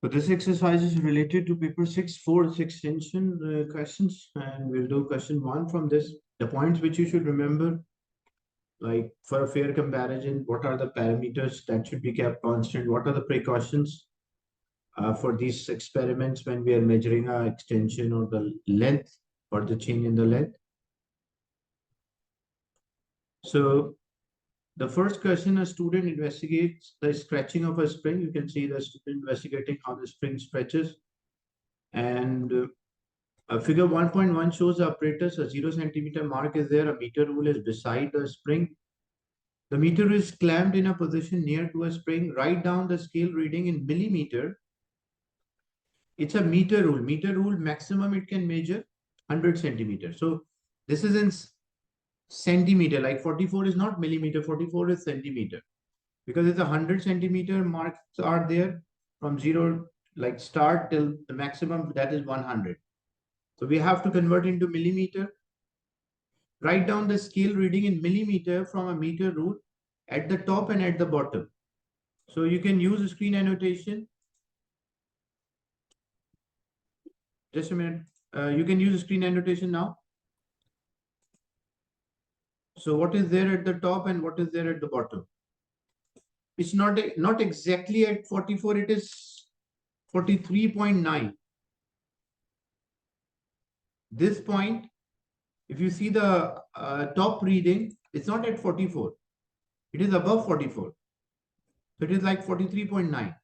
So this exercise is related to paper 6, 4 extension questions, and we'll do question 1 from this. The points which you should remember, like for a fair comparison, what are the parameters that should be kept constant? What are the precautions for these experiments when we are measuring our extension or the length or the change in the length? So the first question, a student investigates the stretching of a spring. You can see the student investigating how the spring stretches. And figure 1.1 shows the apparatus. A 0 centimeter mark is there. A meter rule is beside the spring. The meter is clamped in a position near to a spring. Write down the scale reading in millimeter. It's a meter rule. Meter rule maximum it can measure 100 centimeters. So this is in centimeter. Like 44 is not millimeter. 44 is centimeter. Because it's 100 centimeter marks are there from zero, like start till the maximum, that is 100. So we have to convert into millimeter. Write down the scale reading in millimeter from a meter rule at the top and at the bottom. So you can use a screen annotation. Just a minute. You can use a screen annotation now. So what is there at the top and what is there at the bottom? It's not exactly at 44. It is 43.9. This point, if you see the top reading, it's not at 44. It is above 44. So it is like 43.9.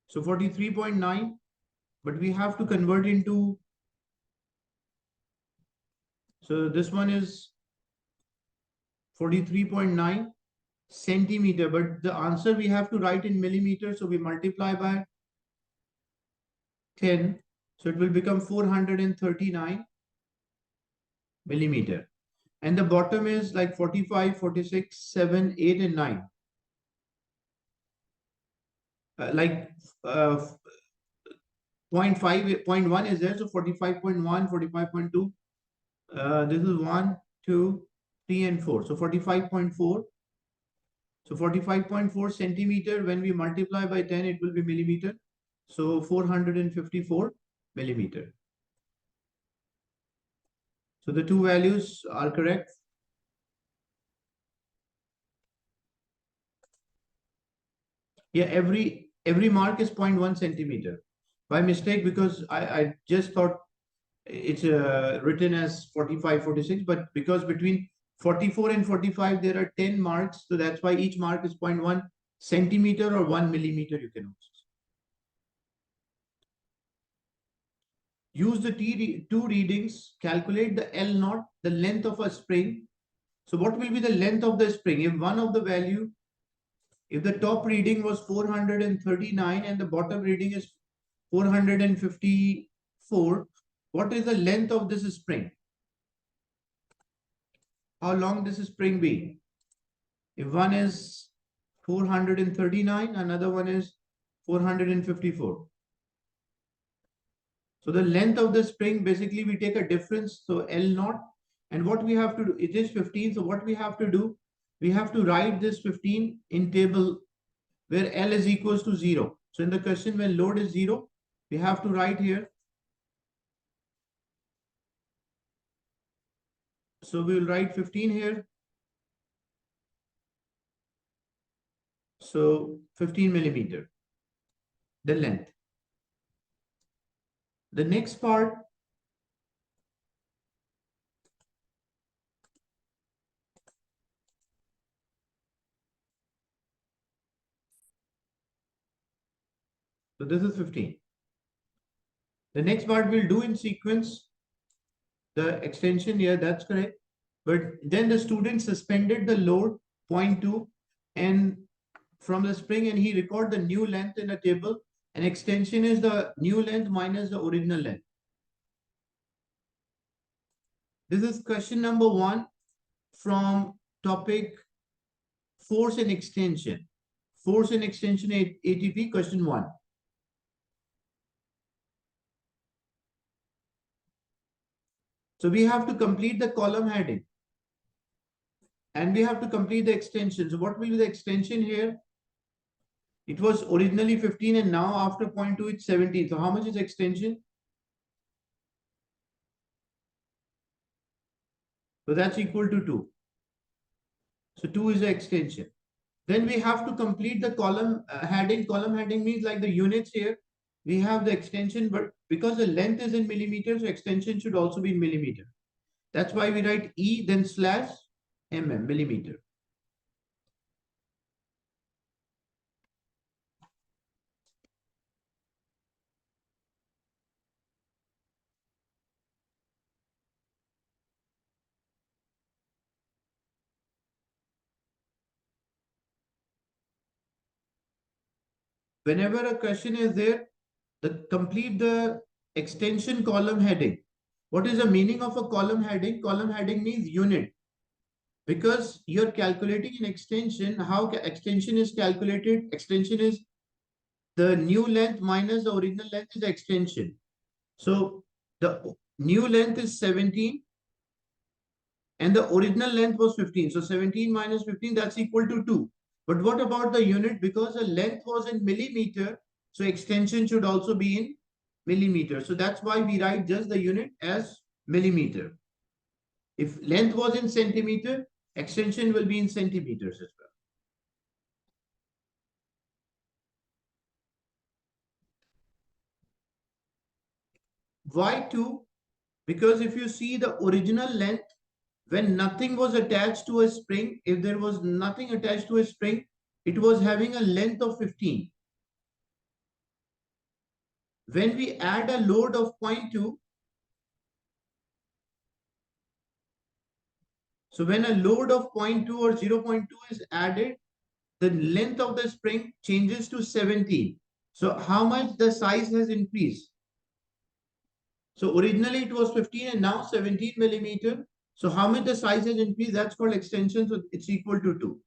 So 43.9, but we have to convert into, so this one is 43.9 centimeter, but the answer we have to write in millimeter. So we multiply by 10. So it will become 439 millimeter. And the bottom is like 45, 46, 7, 8, and 9. Like 0.1 is there. So 45.1, 45.2. This is 1, 2, 3, and 4. So 45.4. So 45.4 centimeter, when we multiply by 10, it will be millimeter. So 454 millimeter. So the two values are correct. Yeah, every mark is 0.1 centimeter. By mistake, because I just thought it's written as 45, 46, but because between 44 and 45, there are 10 marks. So that's why each mark is 0.1 centimeter or 1 millimeter, you can also say. Use the two readings, calculate the L naught, the length of a spring. So what will be the length of the spring? If one of the value, if the top reading was 439 and the bottom reading is 454, what is the length of this spring? How long this spring be? If one is 439, another one is 454. So the length of the spring, basically we take a difference. So L naught, and what we have to do, it is 15. So what we have to do, we have to write this 15 in table where L is equals to 0. So in the question when load is 0, we have to write here. So we will write 15 here. So 15 millimeter, the length. The next part, so this is 15. The next part we'll do in sequence, the extension here, that's correct. But then the student suspended the load 0.2 and from the spring, and he record the new length in a table, and extension is the new length minus the original length. This is question number 1 from topic force and extension. Force and extension ATP, question 1. So we have to complete the column heading. and we have to complete the extension. So what will be the extension here? It was originally 15 and now after 0.2 it's 17. So how much is extension? So that's equal to 2. So 2 is the extension. Then we have to complete the column heading. Column heading means like the units here. We have the extension, but because the length is in millimeters, so extension should also be in millimeter. That's why we write E then slash mm, millimeter. Whenever a question is there, complete the extension column heading. What is the meaning of a column heading? Column heading means unit. Because you're calculating an extension, how extension is calculated? Extension is the new length minus the original length is the extension. So the new length is 17 and the original length was 15. So 17 minus 15, that's equal to 2. But what about the unit? Because the length was in millimeter, so extension should also be in millimeter. So that's why we write just the unit as millimeter. If length was in centimeter, extension will be in centimeters as well. Why 2? Because if you see the original length, when nothing was attached to a spring, if there was nothing attached to a spring, it was having a length of 15. When we add a load of 0.2, so when a load of 0.2 or 0.2 is added, the length of the spring changes to 17. So how much the size has increased? So originally it was 15 and now 17 millimeter. So how much the size has increased? That's called extension. So it's equal to 2.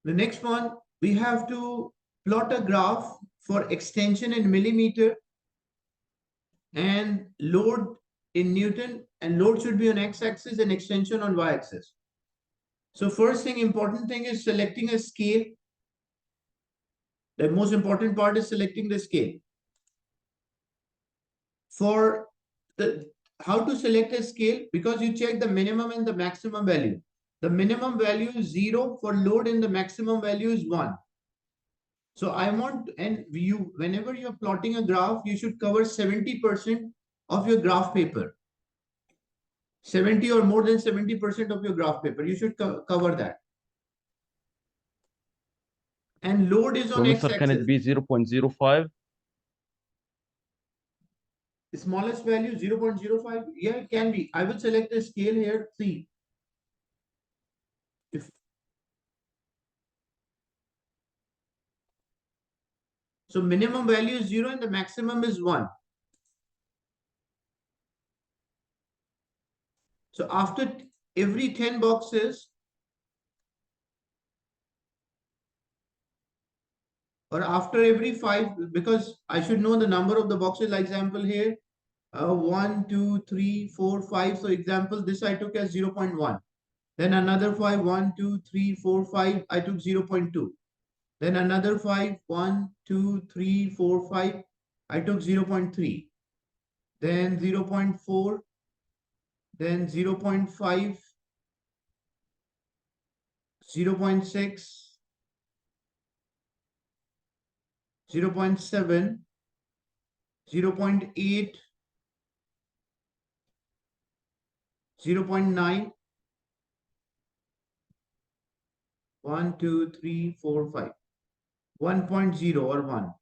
The next one, we have to plot a graph for extension in millimeter and load in Newton, and load should be on x-axis and extension on y-axis. So first thing, important thing is selecting a scale. The most important part is selecting the scale. For the how to select a scale, because you check the minimum and the maximum value. The minimum value is 0 for load and the maximum value is 1. So I want, and you, whenever you're plotting a graph, you should cover 70% of your graph paper. 70 or more than 70% of your graph paper, you should cover that. And load is on Professor, can it x-axis. be 0.05? The smallest value 0.05. Yeah, it can be. I will select a scale here. See, if so, minimum value is 0 and the maximum is 1. So after every 10 boxes, or after every 5, because I should know the number of the boxes. Like example here, 1, 2, 3, 4, 5. So example, this I took as 0.1. Then another 5, 1, 2, 3, 4, 5. I took 0.2. Then another 5, 1, 2, 3, 4, 5. I took 0.3. Then 0.4. Then 0.5. 0.6. 0.7. 0.8. 0.9. 1, 2, 3, 4, 5. 1.0 or 1.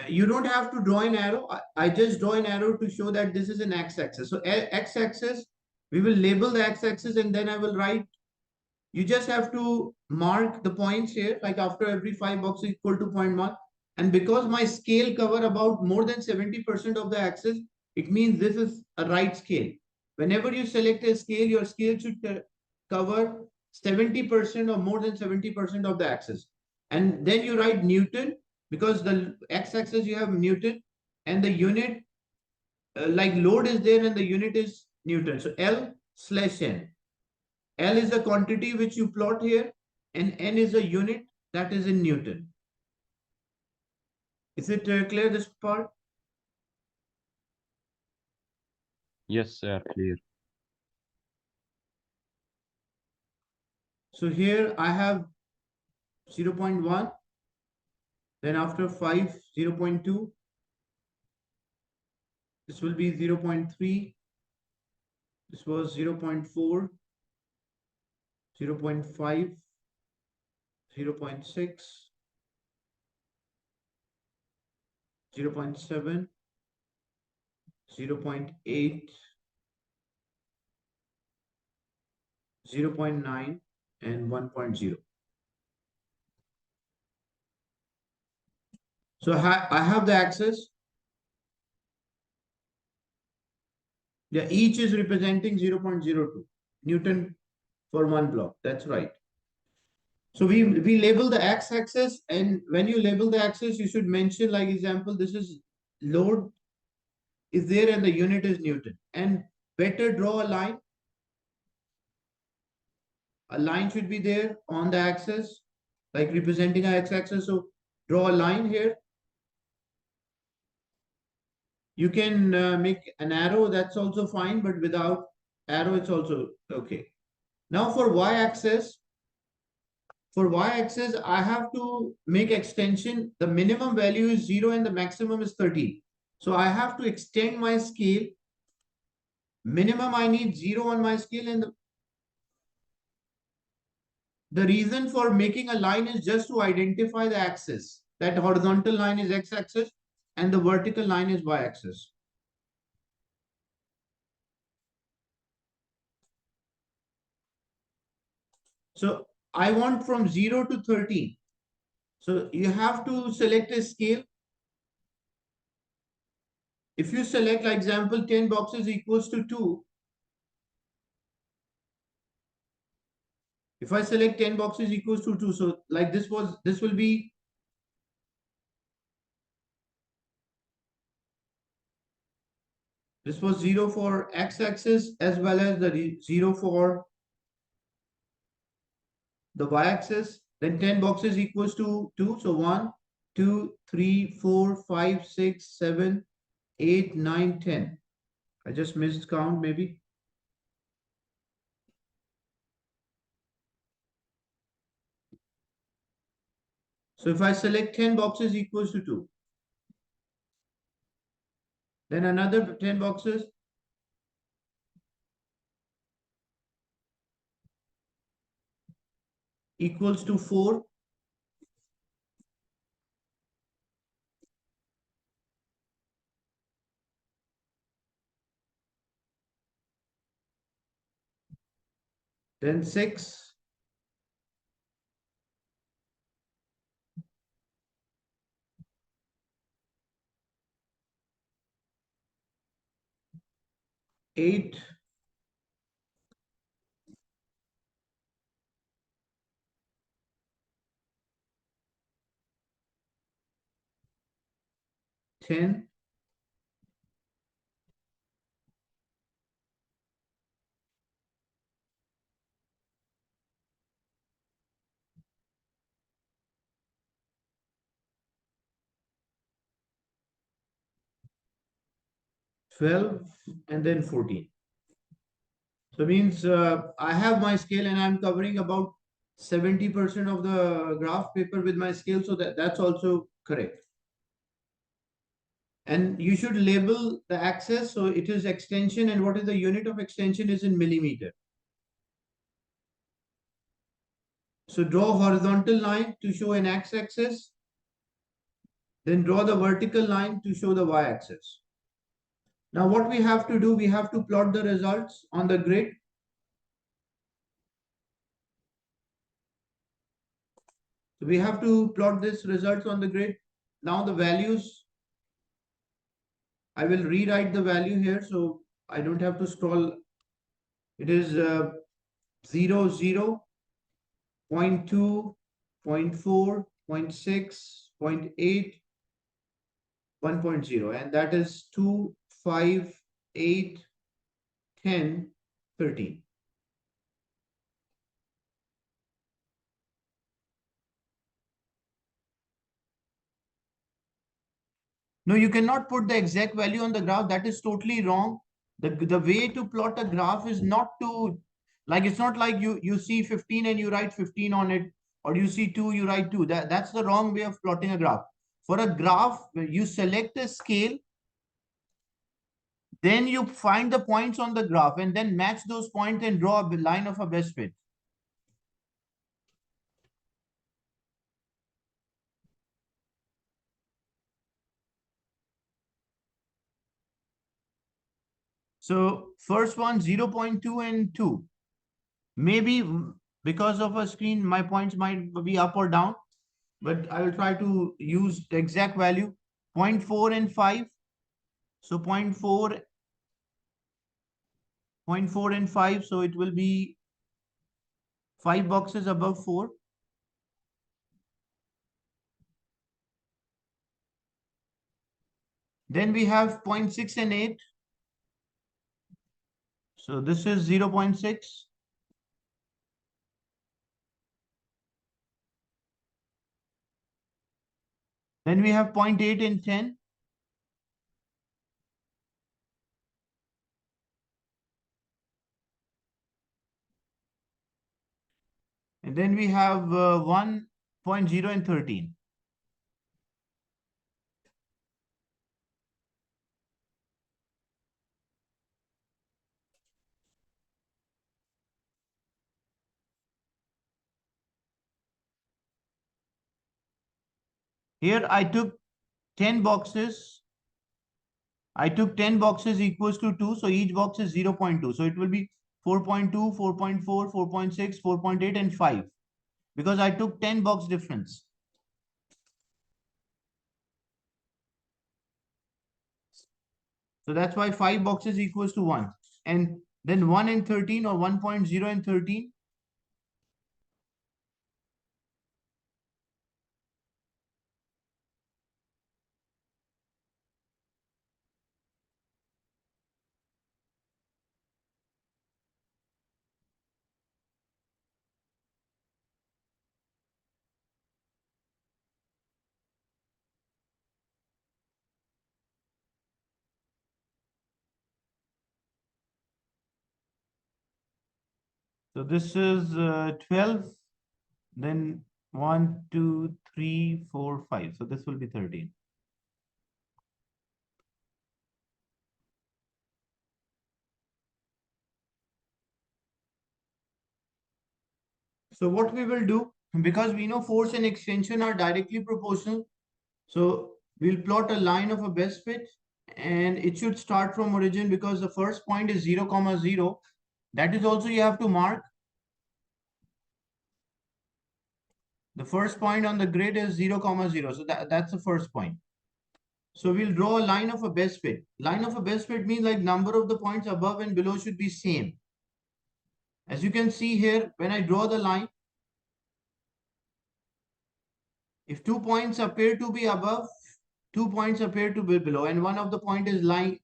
You don't have to draw an arrow. I just draw an arrow to show that this is an x-axis. So x-axis, we will label the x-axis and then I will write. You just have to mark the points here, like after every 5 boxes equal to 0.1. And because my scale cover about more than 70% of the axis, it means this is a right scale. Whenever you select a scale, your scale should cover 70% or more than 70% of the axis. And then you write Newton because the x-axis you have Newton and the unit like load is there and the unit is Newton. So L/N. L is the quantity which you plot here and N is a unit that is in Newton. Is it clear this part? Yes, sir, clear. So here I have 0.1, then after 5, 0.2, this will be 0.3, this was 0.4, 0.5, 0.6, 0.7, 0.8, 0.9, and 1.0. So I have the axis. Yeah, each is representing 0.02 Newton for one block. That's right. So we label the x-axis, and when you label the axis, you should mention, like example, this is load is there and the unit is Newton. And better draw a line. A line should be there on the axis, like representing our x-axis. So draw a line here. You can make an arrow, that's also fine, but without arrow, it's also okay. Now for y-axis, I have to make extension. The minimum value is 0 and the maximum is 13. So I have to extend my scale. Minimum I need 0 on my scale, and the reason for making a line is just to identify the axis. That horizontal line is x-axis and the vertical line is y-axis. So I want from 0 to 13. So you have to select a scale. If you select, like example, 10 boxes equals to 2. If I select 10 boxes equals to 2, so like this will be this was 0 for x-axis as well as the 0 for the y-axis. Then 10 boxes equals to 2. So 1, 2, 3, 4, 5, 6, 7, 8, 9, 10. I just missed count maybe. So if I select 10 boxes equals to 2, then another 10 boxes equals to 4. Then 6. Eight, 10, 12, and then 14. So means I have my scale and I'm covering about 70% of the graph paper with my scale. So that's also correct. And you should label the axis. So it is extension, and what is the unit of extension is in millimeter. So draw horizontal line to show an x-axis. Then draw the vertical line to show the y-axis. Now what we have to do, we have to plot the results on the grid. So we have to plot this results on the grid. Now the values, I will rewrite the value here so I don't have to scroll. It is 0, 0, 0.2, 0.4, 0.6, 0.8, 1.0, and that is 2, 5, 8, 10, 13. No, you cannot put the exact value on the graph. That is totally wrong. The way to plot a graph is not to, like, it's not like you see 15 and you write 15 on it, or you see 2, you write 2. That's the wrong way of plotting a graph. For a graph, you select a scale, then you find the points on the graph and then match those points and draw a line of a best fit. So first one, 0.2 and 2. Maybe because of a screen, my points might be up or down, but I will try to use the exact value. 0.4 and 5. So 0.4 and 5. So it will be 5 boxes above 4. Then we have 0.6 and 8. So this is 0.6. Then we have 0.8 and 10. And then we have 1.0 and 13. Here I took 10 boxes. I took 10 boxes equals to 2. So each box is 0.2. So it will be 4.2, 4.4, 4.6, 4.8, and 5. Because I took 10 box difference. So that's why 5 boxes equals to 1. And then 1 and 13, or 1.0 and 13. So this is 12. Then 1, 2, 3, 4, 5. So this will be 13. So what we will do, because we know force and extension are directly proportional, so we'll plot a line of a best fit, and it should start from origin because the first point is 0, 0. That is also you have to mark. The first point on the grid is 0, 0. So that's the first point. So we'll draw a line of a best fit. Line of a best fit means like number of the points above and below should be same. As you can see here, when I draw the line, if 2 points appear to be above, 2 points appear to be below, and one of the point is lying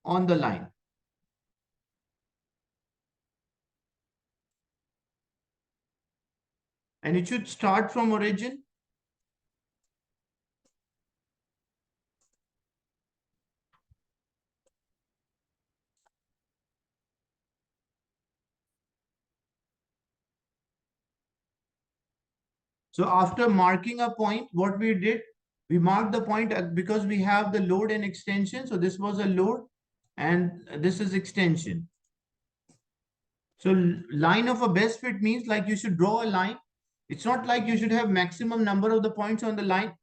on the line. And it should start from origin. So after marking a point, what we did, we marked the point because we have the load and extension. So this was a load and this is extension. So line of a best fit means like you should draw a line. It's not like you should have maximum number of the points on the line.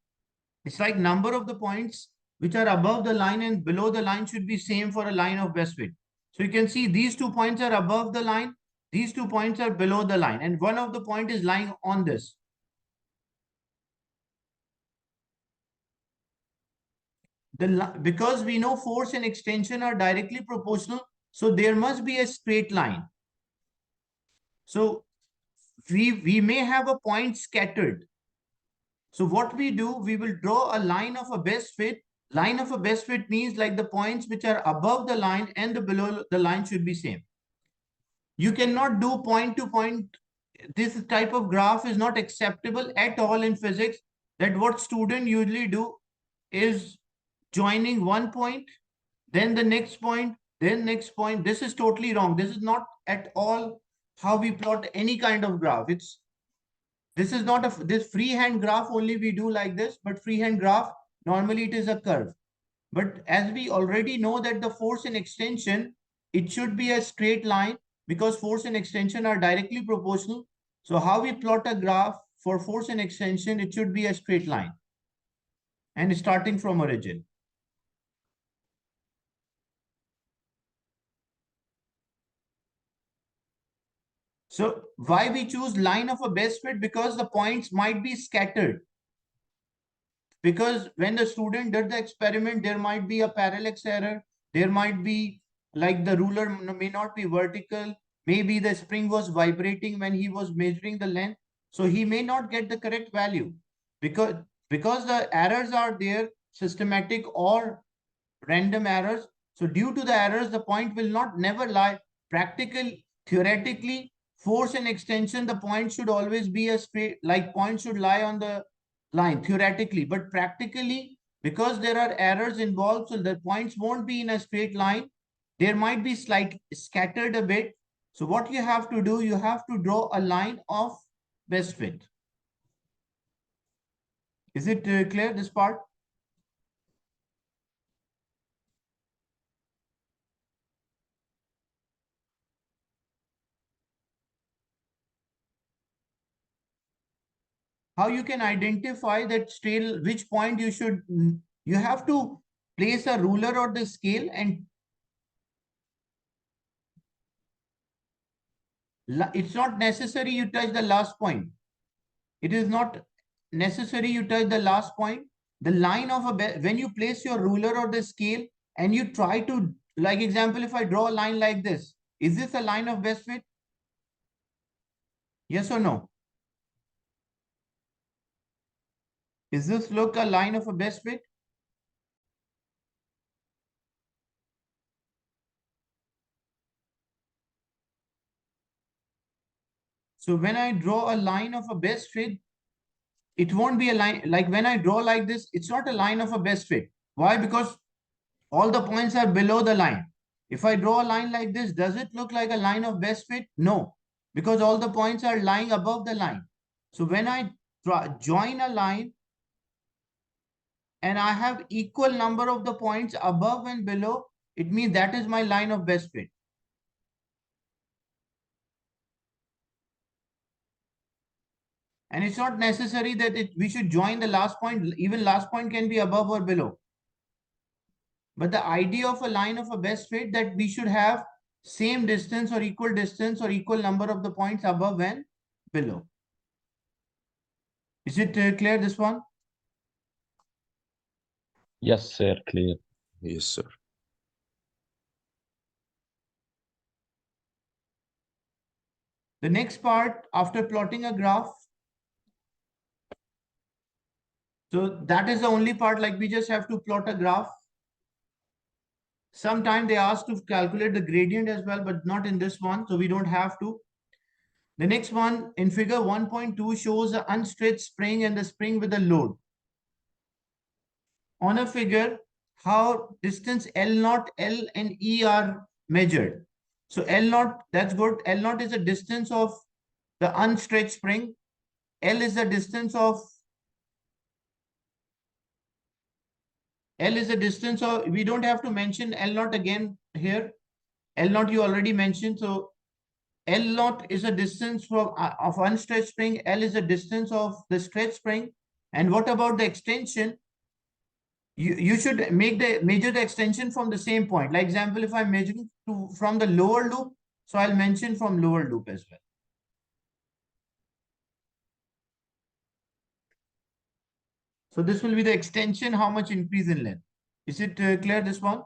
It's like number of the points which are above the line and below the line should be same for a line of best fit. So you can see these 2 points are above the line. These 2 points are below the line. And one of the point is lying on this. Because we know force and extension are directly proportional, so there must be a straight line. So we may have a point scattered. So what we do, we will draw a line of a best fit. Line of a best fit means like the points which are above the line and the below the line should be same. You cannot do point to point. This type of graph is not acceptable at all in physics. That what student usually do is joining one point, then the next point, then next point. This is totally wrong. This is not at all how we plot any kind of graph. This is not this freehand graph only we do like this, but freehand graph normally it is a curve. But as we already know that the force and extension, it should be a straight line because force and extension are directly proportional. So how we plot a graph for force and extension, it should be a straight line and starting from origin. So why we choose line of a best fit? Because the points might be scattered. Because when the student did the experiment, there might be a parallax error. There might be like the ruler may not be vertical. Maybe the spring was vibrating when he was measuring the length. So he may not get the correct value because the errors are there, systematic or random errors. So due to the errors, the point will not never lie. Practical, theoretically, force and extension, the point should always be a straight, like point should lie on the line theoretically, but practically, because there are errors involved, so the points won't be in a straight line. There might be slight scattered a bit. So what you have to do, you have to draw a line of best fit. Is it clear, this part? How you can identify that scale, which point you should, you have to place a ruler or the scale, and it's not necessary you touch the last point. It is not necessary you touch the last point. The line of when you place your ruler or the scale and you try to, like example, if I draw a line like this, is this a line of best fit? Yes or no? Is this look a line of a best fit? So when I draw a line of a best fit, it won't be a line. Like when I draw like this, it's not a line of a best fit. Why? Because all the points are below the line. If I draw a line like this, does it look like a line of best fit? No, because all the points are lying above the line. So when I join a line and I have equal number of the points above and below, it means that is my line of best fit. And it's not necessary that we should join the last point. Even last point can be above or below. But the idea of a line of a best fit that we should have same distance or equal number of the points above and below. Is it clear, this one? Yes, sir, clear. Yes, sir. The next part after plotting a graph. So that is the only part, like we just have to plot a graph. Sometimes they ask to calculate the gradient as well, but not in this one. So we don't have to. The next one in figure 1.2 shows the unstretched spring and the spring with a load. On a figure, how distance L naught, L and E are measured. So L naught, that's good. L naught is the distance of the unstretched spring. L is the distance of we don't have to mention L naught again here. L naught you already mentioned. So L naught is a distance from of unstretched spring. L is the distance of the stretched spring. And what about the extension? You should measure the extension from the same point. Like example, if I'm measuring from the lower loop, so I'll mention from lower loop as well. So this will be the extension, how much increase in length. Is it clear, this one?